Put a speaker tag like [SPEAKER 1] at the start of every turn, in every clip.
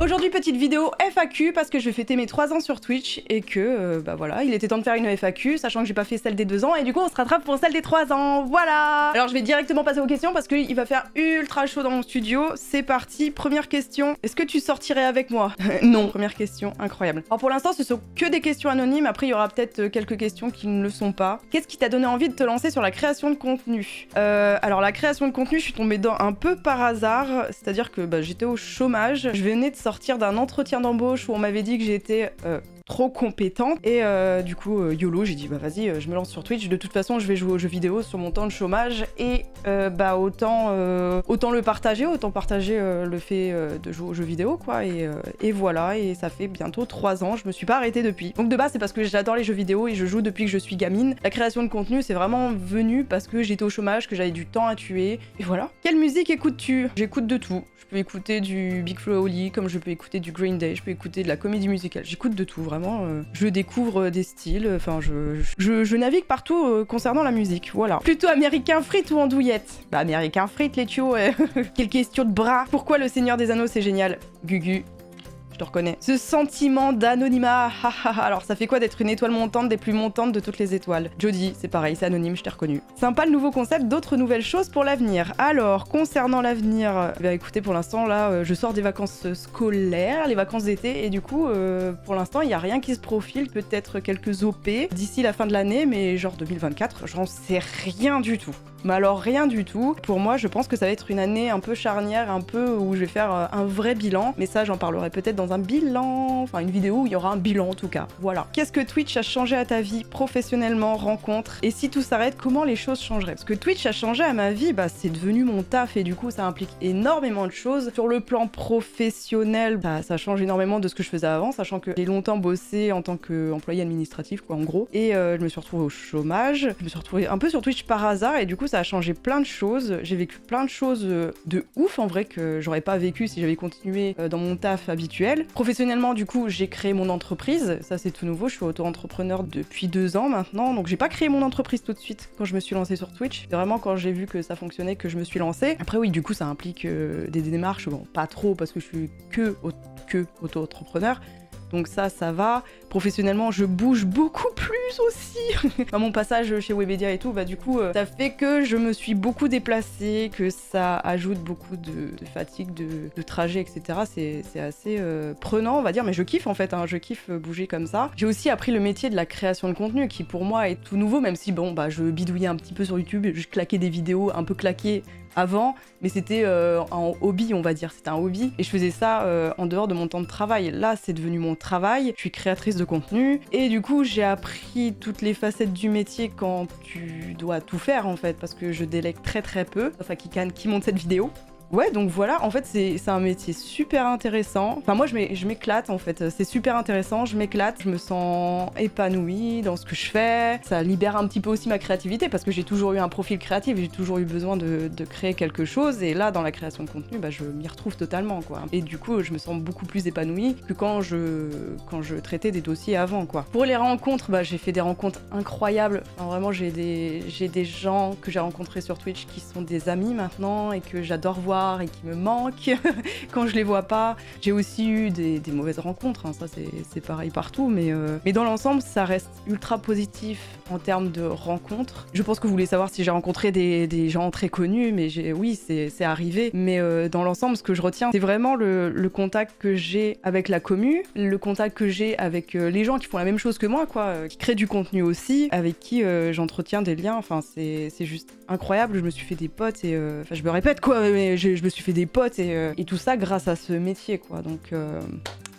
[SPEAKER 1] Aujourd'hui, petite vidéo FAQ parce que je vais fêter mes 3 ans sur Twitch et que, bah voilà, il était temps de faire une FAQ, sachant que j'ai pas fait celle des 2 ans et du coup on se rattrape pour celle des 3 ans, voilà. Alors je vais directement passer aux questions parce qu'il va faire ultra chaud dans mon studio. C'est parti, première question. Est-ce que tu sortirais avec moi? Non. Première question, incroyable. Alors pour l'instant, ce sont que des questions anonymes, après il y aura peut-être quelques questions qui ne le sont pas. Qu'est-ce qui t'a donné envie de te lancer sur la création de contenu? Alors la création de contenu, je suis tombée dedans un peu par hasard, c'est-à-dire que bah, j'étais au chômage, je venais de sortir d'un entretien d'embauche où on m'avait dit que j'étais trop compétente et du coup YOLO, j'ai dit bah vas-y, je me lance sur Twitch, de toute façon je vais jouer aux jeux vidéo sur mon temps de chômage et bah autant le partager, le fait de jouer aux jeux vidéo quoi et voilà, et ça fait bientôt 3 ans, je me suis pas arrêtée depuis. Donc de base c'est parce que j'adore les jeux vidéo et je joue depuis que je suis gamine. La création de contenu c'est vraiment venu parce que j'étais au chômage, que j'avais du temps à tuer et voilà. Quelle musique écoutes-tu? J'écoute de tout. Je peux écouter du Big Flo et Oli, comme je peux écouter du Green Day, je peux écouter de la comédie musicale, j'écoute de tout, vraiment. Je découvre des styles, enfin je navigue partout concernant la musique, voilà. Plutôt américain frites ou andouillette? Bah américain frites les tuyaux, Quelle question de bras. Pourquoi le Seigneur des Anneaux c'est génial? Gugu. Je te reconnais. Ce sentiment d'anonymat, alors ça fait quoi d'être une étoile montante des plus montantes de toutes les étoiles? Jodie, c'est pareil, c'est anonyme, je t'ai reconnu. Sympa le nouveau concept, d'autres nouvelles choses pour l'avenir. Alors, concernant l'avenir, bah écoutez, pour l'instant là, je sors des vacances scolaires, les vacances d'été, et du coup, pour l'instant, il n'y a rien qui se profile, peut-être quelques OP d'ici la fin de l'année, mais genre 2024, j'en sais rien du tout. Mais alors rien du tout. Pour moi, je pense que ça va être une année un peu charnière, un peu où je vais faire un vrai bilan. Mais ça, j'en parlerai peut-être dans un bilan, enfin une vidéo où il y aura un bilan en tout cas. Voilà. Qu'est-ce que Twitch a changé à ta vie professionnellement, rencontre? Et si tout s'arrête, comment les choses changeraient? Parce que Twitch a changé à ma vie, bah c'est devenu mon taf et du coup ça implique énormément de choses. Sur le plan professionnel, bah, ça change énormément de ce que je faisais avant, sachant que j'ai longtemps bossé en tant qu'employé administratif quoi en gros. Et je me suis retrouvée au chômage. Je me suis retrouvée un peu sur Twitch par hasard et du coup ça a changé plein de choses. J'ai vécu plein de choses de ouf en vrai que j'aurais pas vécu si j'avais continué dans mon taf habituel. Professionnellement, du coup, j'ai créé mon entreprise. Ça, c'est tout nouveau. Je suis auto-entrepreneur depuis 2 ans maintenant. Donc, j'ai pas créé mon entreprise tout de suite quand je me suis lancée sur Twitch. C'est vraiment quand j'ai vu que ça fonctionnait que je me suis lancée. Après, oui, du coup, ça implique des démarches. Bon, pas trop parce que je suis que auto-entrepreneur. Donc ça va. Professionnellement, je bouge beaucoup plus aussi. À mon passage chez Webedia et tout, bah du coup, ça fait que je me suis beaucoup déplacée, que ça ajoute beaucoup de fatigue, de trajet, etc. C'est assez prenant, on va dire, mais je kiffe en fait, hein, je kiffe bouger comme ça. J'ai aussi appris le métier de la création de contenu, qui pour moi est tout nouveau, même si bon, bah je bidouillais un petit peu sur YouTube, je claquais des vidéos un peu claquées avant, mais c'était un hobby, on va dire, c'était un hobby, et je faisais ça en dehors de mon temps de travail. Là, c'est devenu mon travail, je suis créatrice de contenu, et du coup, j'ai appris toutes les facettes du métier quand tu dois tout faire, en fait, parce que je délègue très très peu, enfin, qui monte cette vidéo. Ouais, donc voilà, en fait, c'est un métier super intéressant. Enfin, moi, je m'éclate, en fait. C'est super intéressant, je m'éclate. Je me sens épanouie dans ce que je fais. Ça libère un petit peu aussi ma créativité, parce que j'ai toujours eu un profil créatif, j'ai toujours eu besoin de créer quelque chose. Et là, dans la création de contenu, bah, je m'y retrouve totalement, quoi. Et du coup, je me sens beaucoup plus épanouie que quand je traitais des dossiers avant, quoi. Pour les rencontres, bah, j'ai fait des rencontres incroyables. Enfin, vraiment, j'ai des gens que j'ai rencontrés sur Twitch qui sont des amis maintenant et que j'adore voir et qui me manquent quand je les vois pas. J'ai aussi eu des mauvaises rencontres, hein, ça c'est pareil partout, mais dans l'ensemble ça reste ultra positif en termes de rencontres. Je pense que vous voulez savoir si j'ai rencontré des gens très connus, mais oui c'est arrivé, mais dans l'ensemble ce que je retiens c'est vraiment le contact que j'ai avec la commu, le contact que j'ai avec les gens qui font la même chose que moi, quoi, qui créent du contenu aussi, avec qui j'entretiens des liens, enfin c'est juste incroyable. Je me suis fait des potes et enfin je me répète quoi, mais je me suis fait des potes et tout ça grâce à ce métier quoi, donc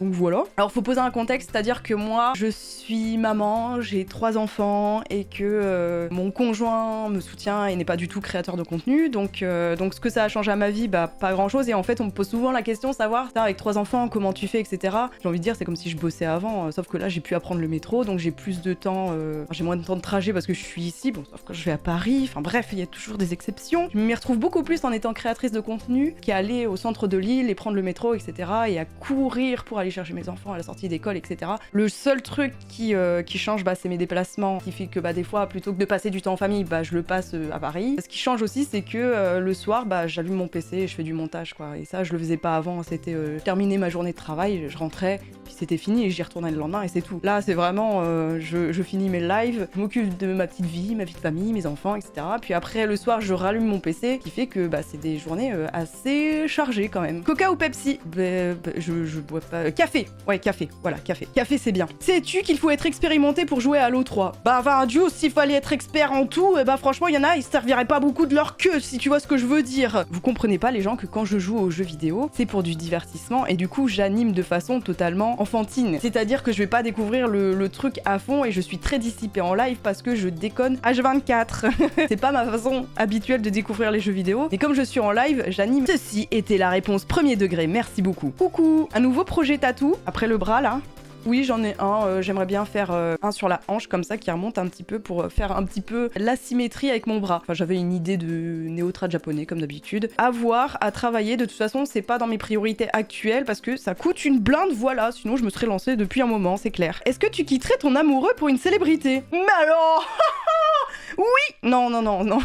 [SPEAKER 1] voilà. Alors faut poser un contexte, c'est-à-dire que moi je suis maman, j'ai 3 enfants et que mon conjoint me soutient et n'est pas du tout créateur de contenu, donc ce que ça a changé à ma vie, bah pas grand chose. Et en fait on me pose souvent la question, savoir avec 3 enfants comment tu fais, etc. J'ai envie de dire c'est comme si je bossais avant, sauf que là j'ai pu apprendre le métro, donc j'ai plus de temps, j'ai moins de temps de trajet parce que je suis ici, bon sauf que je vais à Paris, enfin bref il y a toujours des exceptions. Je m'y retrouve beaucoup plus en étant créatrice de contenu qu'à aller au centre de Lille et prendre le métro, etc. et à courir pour aller aller chercher mes enfants à la sortie d'école, etc. Le seul truc qui change, bah, c'est mes déplacements, qui fait que bah, des fois, plutôt que de passer du temps en famille, bah, je le passe à Paris. Ce qui change aussi, c'est que le soir, bah, j'allume mon PC et je fais du montage, quoi. Et ça, je le faisais pas avant. C'était terminer ma journée de travail, je rentrais, puis c'était fini et j'y retournais le lendemain et c'est tout. Là, c'est vraiment, je finis mes lives, je m'occupe de ma petite vie, ma vie de famille, mes enfants, etc. Puis après, le soir, je rallume mon PC, qui fait que bah, c'est des journées assez chargées quand même. Coca ou Pepsi? Je bois pas. Café. Ouais, café. Voilà, café. Café, c'est bien. Sais-tu qu'il faut être expérimenté pour jouer à Halo 3? Bah, enfin, Dieu, s'il fallait être expert en tout, bah franchement, il y en a, ils se serviraient pas beaucoup de leur queue, si tu vois ce que je veux dire. Vous comprenez pas, les gens, que quand je joue aux jeux vidéo, c'est pour du divertissement, et du coup, j'anime de façon totalement enfantine. C'est-à-dire que je vais pas découvrir le truc à fond, et je suis très dissipée en live parce que je déconne H24. C'est pas ma façon habituelle de découvrir les jeux vidéo, et comme je suis en live, j'anime. Ceci était la réponse premier degré, merci beaucoup. Coucou. Un nouveau projet tatou, après le bras, là. Oui, j'en ai un. J'aimerais bien faire un sur la hanche comme ça qui remonte un petit peu pour faire un petit peu l'asymétrie avec mon bras. Enfin, j'avais une idée de néo-trad japonais comme d'habitude. À voir, à travailler. De toute façon, c'est pas dans mes priorités actuelles parce que ça coûte une blinde, voilà. Sinon, je me serais lancée depuis un moment, c'est clair. Est-ce que tu quitterais ton amoureux pour une célébrité? Mais alors oui. Non, non, non, non.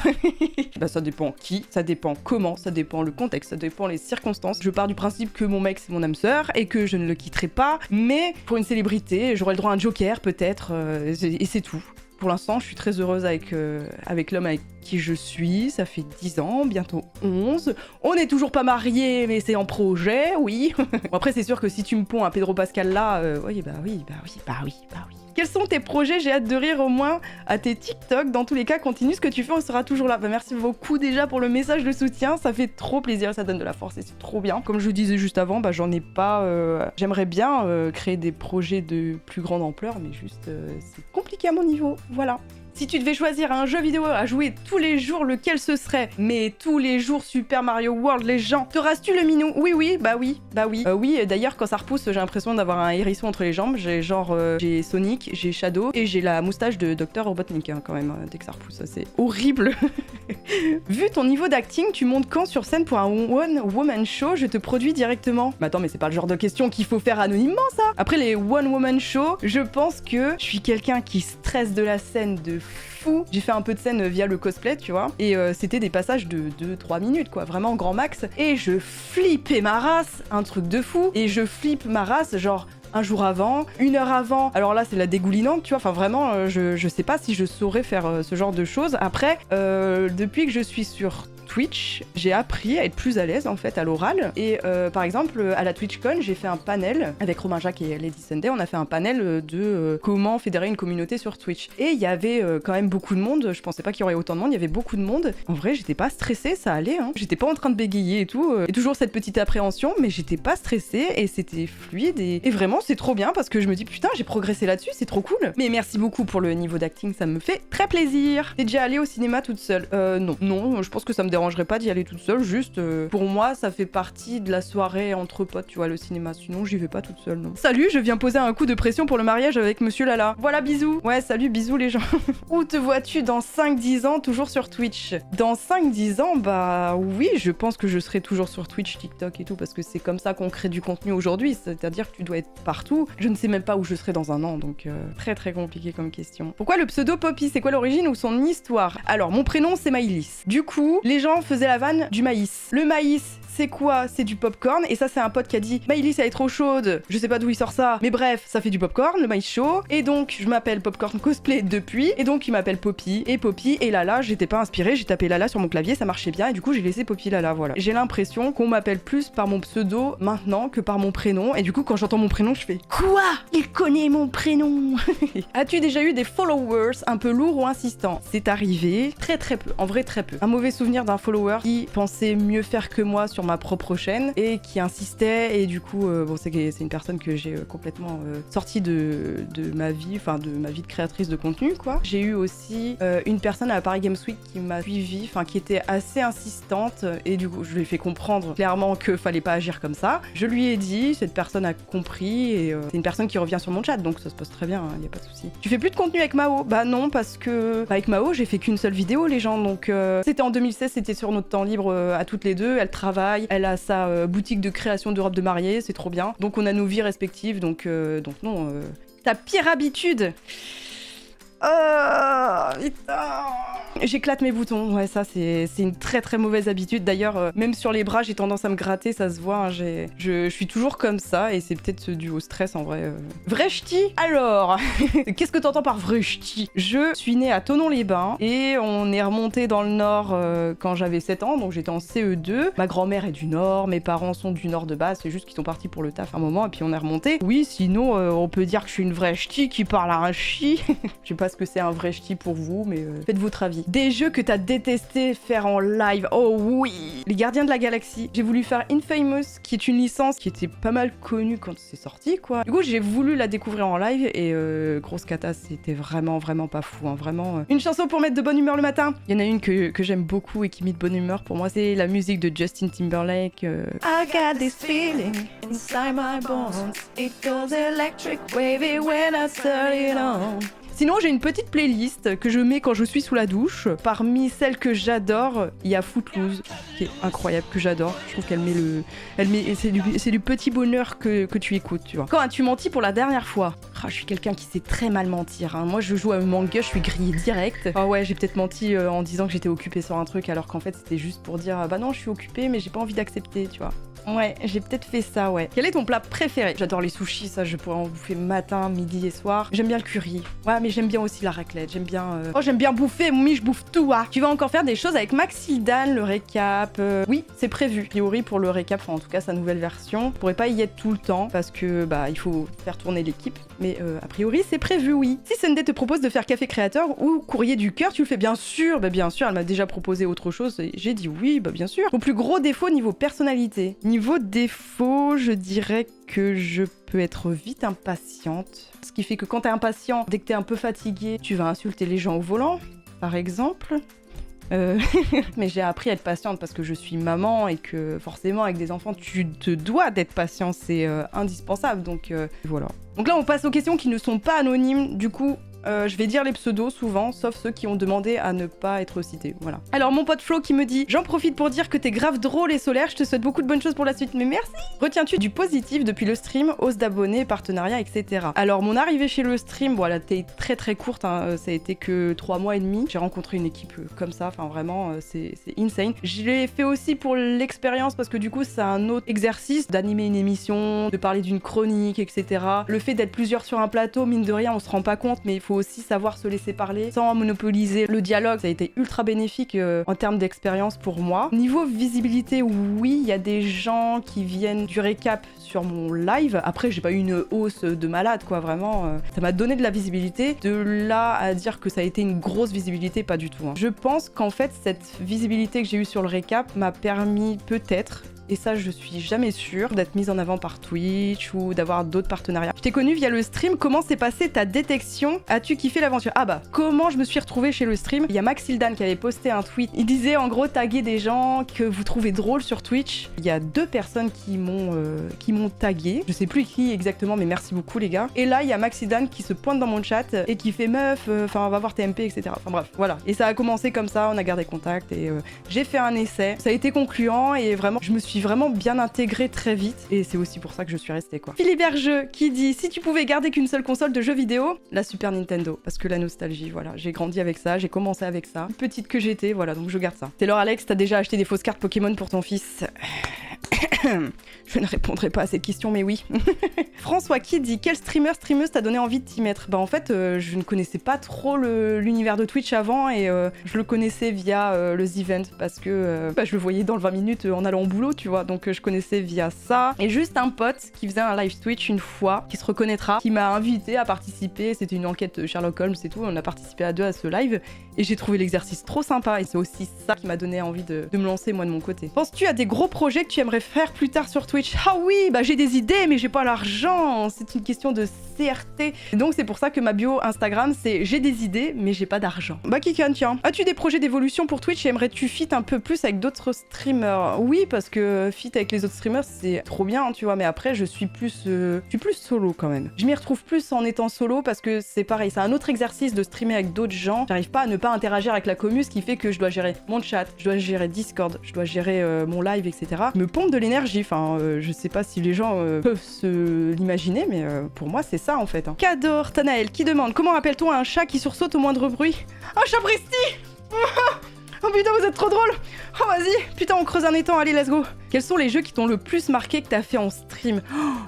[SPEAKER 1] Bah ça dépend qui, ça dépend comment, ça dépend le contexte, ça dépend les circonstances. Je pars du principe que mon mec c'est mon âme sœur et que je ne le quitterai pas, mais pour une célébrité, j'aurai le droit à un joker peut-être, et c'est tout. Pour l'instant, je suis très heureuse avec l'homme avec qui je suis. Ça fait 10 ans, bientôt 11. On n'est toujours pas mariés, mais c'est en projet, oui. Bon, après, c'est sûr que si tu me ponds un Pedro Pascal là, oui, bah oui, bah oui, bah oui, bah oui. Quels sont tes projets? J'ai hâte de rire au moins à tes TikTok. Dans tous les cas, continue ce que tu fais, on sera toujours là. Bah, merci beaucoup déjà pour le message de soutien. Ça fait trop plaisir, ça donne de la force et c'est trop bien. Comme je le disais juste avant, bah, j'en ai pas... J'aimerais bien créer des projets de plus grande ampleur, mais juste c'est compliqué à mon niveau. Voilà. Si tu devais choisir un jeu vidéo à jouer tous les jours, lequel ce serait? Mais tous les jours Super Mario World, les gens. Te rases-tu le minou? Oui, oui, bah oui, bah oui. Oui, d'ailleurs, quand ça repousse, j'ai l'impression d'avoir un hérisson entre les jambes. J'ai genre, j'ai Sonic, j'ai Shadow et j'ai la moustache de Dr. Robotnik hein, quand même, dès que ça repousse, c'est horrible. Vu ton niveau d'acting, tu montes quand sur scène pour un one-woman show? Je te produis directement. Mais attends, mais c'est pas le genre de question qu'il faut faire anonymement, ça. Après les one-woman show, je pense que je suis quelqu'un qui stresse de la scène de fou. J'ai fait un peu de scène via le cosplay, tu vois, et c'était des passages de 2-3 minutes, quoi, vraiment grand max, et je flippais ma race, un truc de fou, et je flippe ma race, genre... un jour avant, 1 heure avant, alors là c'est la dégoulinante, tu vois, enfin vraiment, je sais pas si je saurais faire ce genre de choses. Après, depuis que je suis sur Twitch, j'ai appris à être plus à l'aise en fait à l'oral, et par exemple à la TwitchCon, j'ai fait un panel avec Romain Jacques et Lady Sunday, on a fait un panel de comment fédérer une communauté sur Twitch, et il y avait quand même beaucoup de monde, je pensais pas qu'il y aurait autant de monde, il y avait beaucoup de monde. En vrai, j'étais pas stressée, ça allait, hein. J'étais pas en train de bégayer et tout, et toujours cette petite appréhension, mais j'étais pas stressée, et c'était fluide, et vraiment c'est trop bien parce que je me dis putain j'ai progressé là-dessus, c'est trop cool. Mais merci beaucoup pour le niveau d'acting, ça me fait très plaisir. T'es déjà allée au cinéma toute seule? Non, je pense que ça me dérangerait pas d'y aller toute seule, juste pour moi ça fait partie de la soirée entre potes, tu vois, le cinéma, sinon j'y vais pas toute seule, non. Salut, je viens poser un coup de pression pour le mariage avec Monsieur Lala. Voilà, bisous. Ouais, salut, bisous les gens. Où te vois-tu dans 5-10 ans toujours sur Twitch? Dans 5-10 ans, bah oui, je pense que je serai toujours sur Twitch, TikTok et tout, parce que c'est comme ça qu'on crée du contenu aujourd'hui, c'est-à-dire que tu dois être partout. Je ne sais même pas où je serai dans un an, donc très très compliqué comme question. Pourquoi le pseudo Poppy? C'est quoi l'origine ou son histoire? Alors, mon prénom c'est Maïlis. Du coup, les gens faisaient la vanne du maïs. Le maïs, c'est quoi? C'est du popcorn, et ça c'est un pote qui a dit Maïlis elle est trop chaude, je sais pas d'où il sort ça, mais bref, ça fait du popcorn, le maïs chaud, et donc je m'appelle Popcorn Cosplay depuis, et donc il m'appelle Poppy, et Lala, j'étais pas inspirée, j'ai tapé Lala sur mon clavier, ça marchait bien, et du coup j'ai laissé Poppy Lala, voilà. J'ai l'impression qu'on m'appelle plus par mon pseudo maintenant que par mon prénom, et du coup quand j'entends mon prénom je fais quoi? Il connaît mon prénom. As-tu déjà eu des followers un peu lourds ou insistants? C'est arrivé très très peu, en vrai très peu. Un mauvais souvenir d'un follower qui pensait mieux faire que moi sur ma propre chaîne et qui insistait, et du coup bon c'est une personne que j'ai complètement sortie de ma vie, enfin de ma vie de créatrice de contenu quoi. J'ai eu aussi une personne à la Paris Games Week qui m'a suivi, enfin qui était assez insistante, et du coup je lui ai fait comprendre clairement que fallait pas agir comme ça. Je lui ai dit, cette personne a compris, et c'est une personne qui revient sur mon chat, donc ça se passe très bien, y a pas de souci. Tu fais plus de contenu avec Mao? Bah non, parce que avec Mao j'ai fait qu'une seule vidéo les gens, donc c'était en 2016, c'était sur notre temps libre à toutes les deux. Elle travaille, elle a sa boutique de création de robes de mariée, c'est trop bien. Donc on a nos vies respectives, donc non. Ta pire habitude? Putain. J'éclate mes boutons, ouais, ça c'est une très très mauvaise habitude. D'ailleurs, même sur les bras, j'ai tendance à me gratter, ça se voit. Hein, je suis toujours comme ça et c'est peut-être dû au stress en vrai. Vrai ch'ti? Alors, qu'est-ce que t'entends par vrai ch'ti? Je suis née à Thonon-les-Bains et on est remonté dans le Nord quand j'avais 7 ans, donc j'étais en CE2. Ma grand-mère est du Nord, mes parents sont du Nord de base, c'est juste qu'ils sont partis pour le taf un moment et puis on est remonté. Oui, sinon, on peut dire que je suis une vraie ch'ti qui parle à un chi. Je sais pas ce que c'est un vrai ch'ti pour vous, mais faites votre avis. Des jeux que t'as détesté faire en live. Oh oui! Les Gardiens de la Galaxie. J'ai voulu faire Infamous, qui est une licence qui était pas mal connue quand c'est sorti, quoi. Du coup, j'ai voulu la découvrir en live et grosse cata, c'était vraiment pas fou, hein, vraiment. Une chanson pour mettre de bonne humeur le matin. Il y en a une que j'aime beaucoup et qui met de bonne humeur pour moi, c'est la musique de Justin Timberlake. I got this feeling inside my bones. It goes electric wavy when I turn it on. Sinon, j'ai une petite playlist que je mets quand je suis sous la douche. Parmi celles que j'adore, il y a Footloose, qui est incroyable, que j'adore. Je trouve qu'elle met c'est du petit bonheur que tu écoutes, tu vois. Quand as-tu menti pour la dernière fois? Je suis quelqu'un qui sait très mal mentir. Hein. Moi, je joue à Among Us, je suis grillée direct. Ah ouais, j'ai peut-être menti en disant que j'étais occupée sur un truc, alors qu'en fait, c'était juste pour dire bah non, je suis occupée, mais j'ai pas envie d'accepter, tu vois. Ouais, j'ai peut-être fait ça, ouais. Quel est ton plat préféré? J'adore les sushis, ça je pourrais en bouffer matin, midi et soir. J'aime bien le curry. Ouais, mais j'aime bien aussi la raclette, j'aime bien... Oh, j'aime bien bouffer, Moumi, je bouffe tout, hein. Tu vas encore faire des choses avec Maxildan, le récap. Oui, c'est prévu. A priori pour le récap, enfin en tout cas sa nouvelle version. Je pourrais pas y être tout le temps parce que bah il faut faire tourner l'équipe. Mais a priori c'est prévu, oui. Si Sunday te propose de faire café créateur ou courrier du cœur, tu le fais bien sûr. Bah bien sûr, elle m'a déjà proposé autre chose et j'ai dit oui, bah bien sûr. Mon plus gros défaut niveau personnalité. Niveau défaut, je dirais que je peux être vite impatiente. Ce qui fait que quand t'es impatient, dès que t'es un peu fatigué, tu vas insulter les gens au volant, par exemple. Mais j'ai appris à être patiente parce que je suis maman et que forcément avec des enfants tu te dois d'être patient, c'est indispensable, donc voilà. Donc là on passe aux questions qui ne sont pas anonymes, du coup je vais dire les pseudos souvent, sauf ceux qui ont demandé à ne pas être cités, voilà. Alors mon pote Flo qui me dit « J'en profite pour dire que t'es grave drôle et solaire, je te souhaite beaucoup de bonnes choses pour la suite, mais merci !» Retiens-tu du positif depuis le stream, hausse d'abonnés, partenariats, etc. Alors mon arrivée chez le stream, bon elle a été très très courte, hein, ça a été que 3 mois et demi. J'ai rencontré une équipe comme ça, enfin vraiment c'est insane. Je l'ai fait aussi pour l'expérience parce que du coup c'est un autre exercice d'animer une émission, de parler d'une chronique, etc. Le fait d'être plusieurs sur un plateau, mine de rien on se rend pas compte, mais il faut aussi savoir se laisser parler sans monopoliser le dialogue. Ça a été ultra bénéfique en termes d'expérience pour moi. Niveau visibilité, oui, il y a des gens qui viennent du récap sur mon live. Après, j'ai pas eu une hausse de malade, quoi, vraiment. Ça m'a donné de la visibilité. De là à dire que ça a été une grosse visibilité, pas du tout. Hein. Je pense qu'en fait, cette visibilité que j'ai eue sur le récap m'a permis peut-être, et ça je suis jamais sûre, d'être mise en avant par Twitch ou d'avoir d'autres partenariats. Je t'ai connu via le stream, comment s'est passée ta détection? As-tu kiffé l'aventure? Ah bah, comment je me suis retrouvée chez le stream? Il y a Maxildan qui avait posté un tweet, il disait en gros taguer des gens que vous trouvez drôles sur Twitch. Il y a 2 personnes qui m'ont tagué, je sais plus qui exactement, mais merci beaucoup les gars. Et là il y a Maxildan qui se pointe dans mon chat et qui fait meuf, enfin va voir TMP, etc. Enfin bref, voilà. Et ça a commencé comme ça, on a gardé contact et j'ai fait un essai. Ça a été concluant et vraiment, je me suis vraiment bien intégrée très vite et c'est aussi pour ça que je suis restée, quoi. Philippe Bergeux qui dit « Si tu pouvais garder qu'une seule console de jeux vidéo, la Super Nintendo. » Parce que la nostalgie, voilà. J'ai grandi avec ça, j'ai commencé avec ça. Petite que j'étais, voilà, donc je garde ça. Taylor Alex, t'as déjà acheté des fausses cartes Pokémon pour ton fils? Je ne répondrai pas à cette question, mais oui. François qui dit « Quel streameuse t'a donné envie de t'y mettre ?» Bah en fait, je ne connaissais pas trop l'univers de Twitch avant et je le connaissais via le The-Event parce que je le voyais dans le 20 minutes en allant au boulot, tu vois. Donc je connaissais via ça. Et juste un pote qui faisait un live Twitch une fois, qui se reconnaîtra, qui m'a invité à participer. C'était une enquête Sherlock Holmes et tout. On a participé à 2 à ce live et j'ai trouvé l'exercice trop sympa et c'est aussi ça qui m'a donné envie de me lancer moi de mon côté. Penses-tu à des gros projets que tu aimerais t'aimerais faire plus tard sur Twitch? Ah oui, bah j'ai des idées, mais j'ai pas l'argent. C'est une question de CRT. Et donc c'est pour ça que ma bio Instagram, c'est j'ai des idées, mais j'ai pas d'argent. Bah Kikan, tiens. As-tu des projets d'évolution pour Twitch et aimerais-tu fit un peu plus avec d'autres streamers? Oui, parce que fit avec les autres streamers, c'est trop bien, tu vois, mais après, je suis plus solo quand même. Je m'y retrouve plus en étant solo parce que c'est pareil, c'est un autre exercice de streamer avec d'autres gens. J'arrive pas à ne pas interagir avec la commu, ce qui fait que je dois gérer mon chat, je dois gérer Discord, je dois gérer mon live, etc. Me pompe de l'énergie, enfin, je sais pas si les gens peuvent se l'imaginer, mais pour moi, c'est ça en fait. Hein. Qu'adore Tanaël qui demande comment appelle-t-on un chat qui sursaute au moindre bruit? Un chat Presti. Oh putain, vous êtes trop drôle. Oh vas-y, putain, on creuse un étang, allez, let's go. Quels sont les jeux qui t'ont le plus marqué que t'as fait en stream?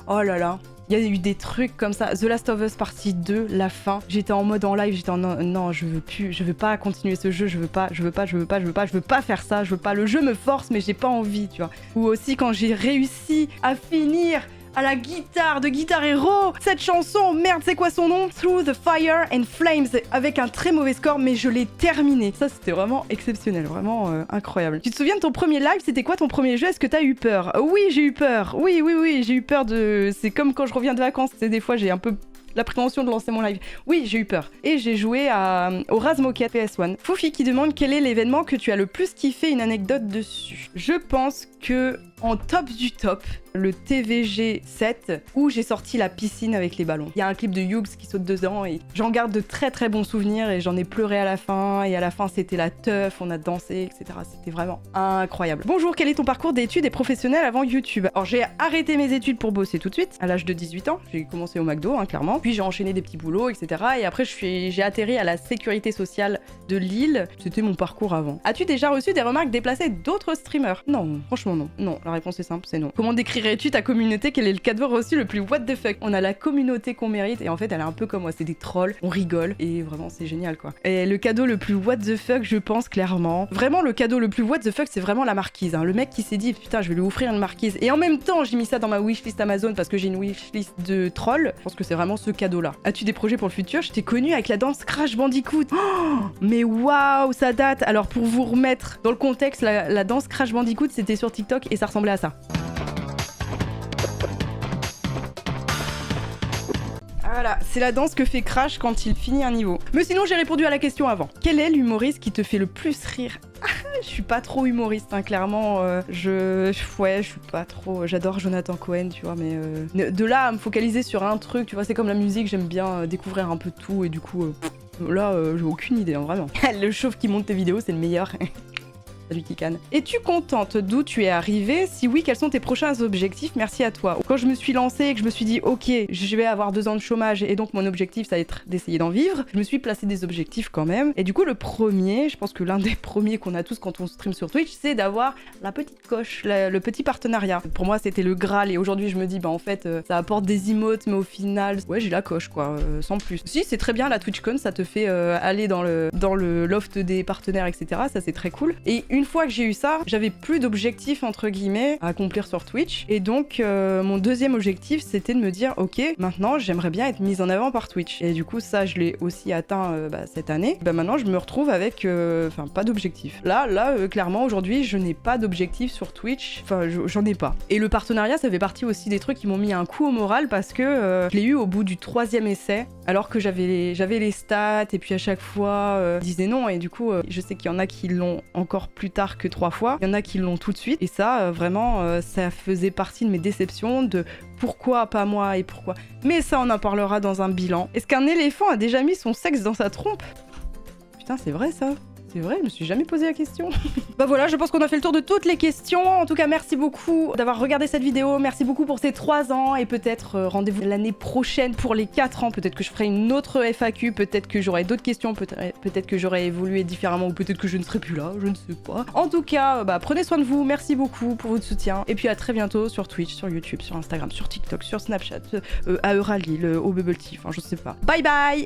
[SPEAKER 1] Oh là là. Il y a eu des trucs comme ça. The Last of Us partie 2, la fin. J'étais en mode en live, j'étais en non, je veux plus, je veux pas continuer ce jeu, je veux pas faire ça, je veux pas. Le jeu me force, mais j'ai pas envie, tu vois. Ou aussi quand j'ai réussi à finir à la guitare de Guitar Hero, cette chanson, merde, c'est quoi son nom? Through the Fire and Flames, avec un très mauvais score, mais je l'ai terminé. Ça, c'était vraiment exceptionnel, vraiment incroyable. Tu te souviens de ton premier live? C'était quoi ton premier jeu? Est-ce que t'as eu peur? Oui, j'ai eu peur. Oui, j'ai eu peur de... C'est comme quand je reviens de vacances, des fois, j'ai un peu l'appréhension de lancer mon live. Oui, j'ai eu peur. Et j'ai joué au Razmoket PS1. Foufi qui demande quel est l'événement que tu as le plus kiffé, une anecdote dessus. Je pense que en top du top, le TVG 7 où j'ai sorti la piscine avec les ballons. Il y a un clip de Hughes qui saute dedans et j'en garde de très très bons souvenirs et j'en ai pleuré à la fin et à la fin c'était la teuf, on a dansé, etc. C'était vraiment incroyable. Bonjour, quel est ton parcours d'études et professionnel avant YouTube? Alors j'ai arrêté mes études pour bosser tout de suite à l'âge de 18 ans. J'ai commencé au McDo, hein, clairement. Puis j'ai enchaîné des petits boulots, etc. Et après j'ai atterri à la sécurité sociale de Lille. C'était mon parcours avant. As-tu déjà reçu des remarques déplacées d'autres streamers? Non, franchement non. Non, la réponse est simple, c'est non. Comment décrirais-tu ta communauté? Quel est le cadeau reçu le plus what the fuck? On a la communauté qu'on mérite et en fait elle est un peu comme moi, c'est des trolls, on rigole et vraiment c'est génial quoi. Et le cadeau le plus what the fuck, je pense clairement, vraiment le cadeau le plus what the fuck, c'est vraiment la marquise. Hein. Le mec qui s'est dit putain je vais lui offrir une marquise et en même temps j'ai mis ça dans ma wishlist Amazon parce que j'ai une wishlist de trolls. Je pense que c'est vraiment ce cadeau là. As-tu des projets pour le futur? Je t'ai connu avec la danse Crash Bandicoot. Oh, mais waouh, ça date. Alors pour vous remettre dans le contexte, la danse Crash Bandicoot c'était sur TikTok et ça ressemblait à ça. Voilà, c'est la danse que fait Crash quand il finit un niveau. Mais sinon, j'ai répondu à la question avant. Quel est l'humoriste qui te fait le plus rire? Je suis pas trop humoriste, hein, clairement. Je suis pas trop... J'adore Jonathan Cohen, tu vois, mais... de là à me focaliser sur un truc, tu vois, c'est comme la musique, j'aime bien découvrir un peu tout, et du coup... là, j'ai aucune idée, hein, vraiment. Le chauve qui monte tes vidéos, c'est le meilleur. Salut Kikan. Es-tu contente d'où tu es arrivée? Si oui, quels sont tes prochains objectifs? Merci à toi. Quand je me suis lancée et que je me suis dit ok, je vais avoir 2 ans de chômage et donc mon objectif ça va être d'essayer d'en vivre, je me suis placé des objectifs quand même. Et du coup le premier, je pense que l'un des premiers qu'on a tous quand on stream sur Twitch, c'est d'avoir la petite coche, le petit partenariat. Pour moi c'était le Graal et aujourd'hui je me dis bah en fait ça apporte des emotes mais au final ouais j'ai la coche quoi, sans plus. Si c'est très bien la TwitchCon, ça te fait aller dans le loft des partenaires etc. Ça c'est très cool. Et une fois que j'ai eu ça, j'avais plus d'objectifs entre guillemets à accomplir sur Twitch et donc mon deuxième objectif c'était de me dire ok maintenant j'aimerais bien être mise en avant par Twitch et du coup ça je l'ai aussi atteint cette année. Bah maintenant je me retrouve avec pas d'objectif. Là clairement aujourd'hui je n'ai pas d'objectif sur Twitch, enfin j'en ai pas. Et le partenariat ça fait partie aussi des trucs qui m'ont mis un coup au moral parce que je l'ai eu au bout du 3e essai alors que j'avais les stats et puis à chaque fois je disais non et du coup je sais qu'il y en a qui l'ont encore plus tard que 3 fois, il y en a qui l'ont tout de suite et ça vraiment ça faisait partie de mes déceptions de pourquoi pas moi et pourquoi. Mais ça on en parlera dans un bilan. Est-ce qu'un éléphant a déjà mis son sexe dans sa trompe? Putain c'est vrai ça. C'est vrai, je me suis jamais posé la question. Bah voilà, je pense qu'on a fait le tour de toutes les questions. En tout cas, merci beaucoup d'avoir regardé cette vidéo. Merci beaucoup pour ces 3 ans. Et peut-être rendez-vous l'année prochaine pour les 4 ans. Peut-être que je ferai une autre FAQ. Peut-être que j'aurai d'autres questions. Peut-être que j'aurai évolué différemment. Ou peut-être que je ne serai plus là. Je ne sais pas. En tout cas, prenez soin de vous. Merci beaucoup pour votre soutien. Et puis à très bientôt sur Twitch, sur YouTube, sur Instagram, sur TikTok, sur Snapchat, à Euralil, au Bubble Tea. Enfin, je sais pas. Bye bye!